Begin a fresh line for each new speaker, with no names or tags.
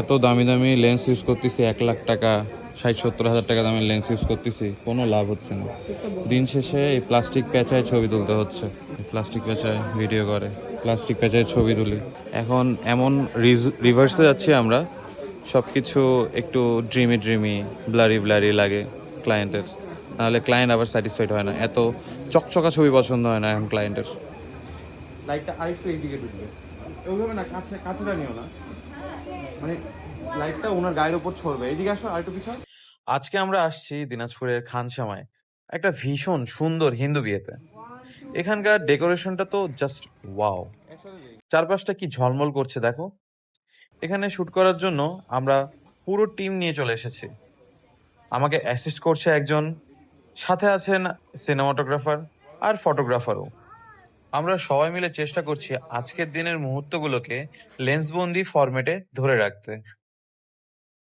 এত দামি দামি লেন্স ইউজ করতেছি, 1 লাখ টাকা 60-70 হাজার টাকা দামের লেন্স ইউজ করতেছি, কোনো লাভ হচ্ছে না। দিন শেষে এই প্লাস্টিক প্যাঁচায় ছবি তুলতে হচ্ছে। প্লাস্টিক প্যাঁচায় ভিডিও করে, প্লাস্টিক প্যাঁচায় ছবি তুলি। এখন এমন রিভার্সে যাচ্ছি আমরা, সব কিছু একটু ড্রিমি ড্রিমি, ব্লারি ব্লারি লাগে ক্লায়েন্টের। নাহলে ক্লায়েন্ট আবার স্যাটিসফাইড হয় না, এত চকচকা ছবি পছন্দ হয় না এখন ক্লায়েন্টের। লাইটটা আরেকটু এইদিকে ঢুকবে, ওইভাবে না, কাছে কাছেটা নিও না, মানে লাইটটা ওনার গায়ের উপর ছড়বে। এইদিকে আসো, আরেকটু পিছন। আজকে আমরা আসছি দিনাজপুরের খানসামায় একটা ভীষণ সুন্দর হিন্দু বিয়েতে। এখানকার ডেকোরেশনটা তো জাস্ট ওয়াও, চারপাশটা কি ঝলমল করছে দেখো। এখানে শুট করার জন্য আমরা পুরো টিম নিয়ে চলে এসেছি। আমাকে অ্যাসিস্ট করছে একজন, সাথে আছেন সিনেমাটোগ্রাফার আর ফটোগ্রাফারও। আমরা সবাই মিলে চেষ্টা করছি আজকের দিনের মুহূর্তগুলোকে লেন্সবন্দি ফরম্যাটে ধরে রাখতে।